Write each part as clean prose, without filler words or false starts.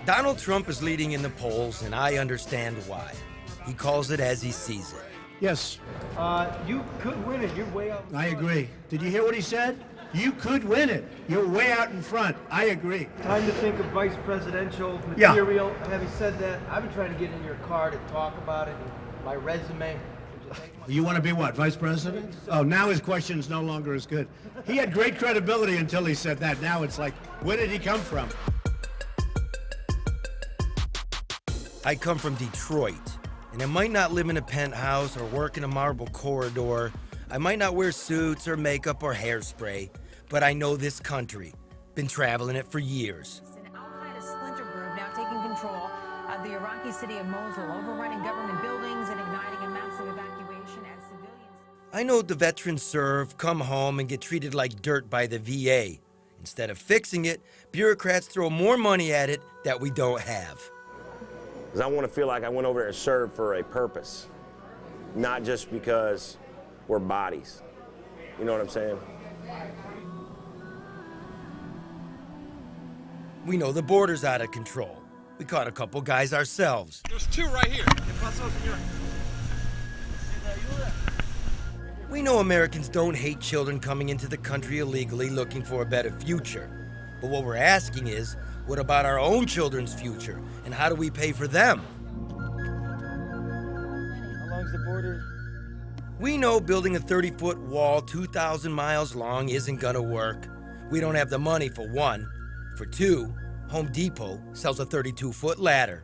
Donald Trump is leading in the polls, and I understand why. He calls it as he sees it. Yes, You could win it. You're way out. I agree. Did you hear what he said? You could win it. You're way out in front. I agree. Time to think of vice presidential Yeah. material. Having said that, I've been trying to get in your car to talk about it. My resume. Would you take my- You want to be what, vice president? Oh, now his question is no longer as good. He had great credibility until he said that. Now it's like, where did he come from? I come from Detroit, and I might not live in a penthouse or work in a marble corridor. I might not wear suits or makeup or hairspray, but I know this country. Been traveling it for years. An al-Qaeda splinter group now taking control of the Iraqi city of Mosul, overrunning government buildings and igniting a massive evacuation as civilians. I know the veterans serve, come home, and get treated like dirt by the VA. Instead of fixing it, bureaucrats throw more money at it that we don't have. Because I want to feel like I went over there and served for a purpose, not just because we're bodies. You know what I'm saying? We know the border's out of control. We caught a couple guys ourselves. There's two right here. We know Americans don't hate children coming into the country illegally looking for a better future. But what we're asking is, what about our own children's future? And how do we pay for them? How long's the border? We know building a 30-foot wall 2,000 miles long isn't gonna work. We don't have the money for one. For two, Home Depot sells a 32-foot ladder.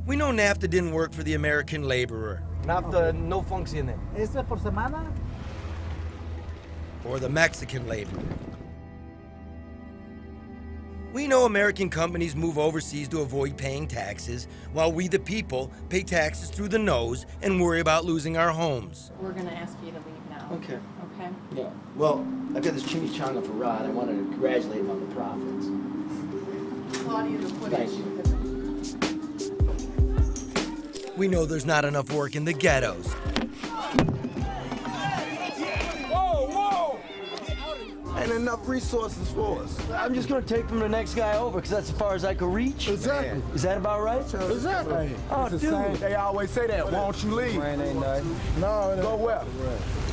We know NAFTA didn't work for the American laborer NAFTA no funciona. ¿Este por semana? or the Mexican laborer. We know American companies move overseas to avoid paying taxes, while we the people pay taxes through the nose and worry about losing our homes. We're gonna ask you to leave now. Okay. Okay? Yeah. Well, I've got this chimichanga for Rod. I wanted to congratulate him on the profits. Claudia, the footage. Thank you. We know there's not enough work in the ghettos. Ain't enough resources for us. I'm just gonna take from the next guy over, because that's as far as I could reach. Exactly. Is that about right? Exactly. Oh, It's the dude. same. They always say that. Why don't you leave? Rain ain't nothing. No, go where?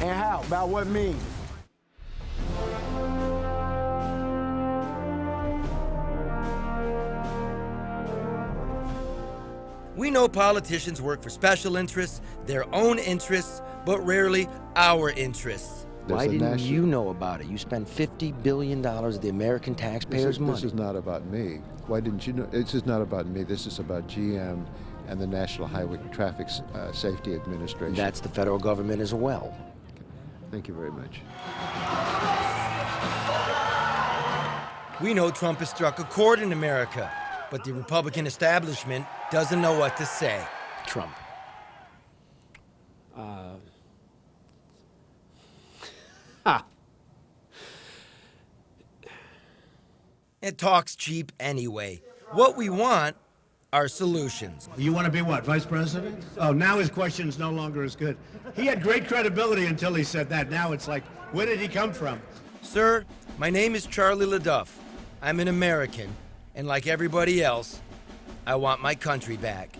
And how? About what means? We know politicians work for special interests, their own interests, but rarely our interests. Why didn't you know about it? You spend $50 billion of the American taxpayers' money. This is not about me. Why didn't you know? This is not about me. This is about GM and the National Highway Traffic Safety Administration. That's the federal government as well. Thank you very much. We know Trump has struck a chord in America, but the Republican establishment doesn't know what to say. Trump. It talks cheap anyway. What we want are solutions. You want to be what, vice president? Oh, now his question is no longer as good. He had great credibility until he said that. Now it's like, where did he come from? Sir, my name is Charlie LaDuff. I'm an American, and like everybody else, I want my country back.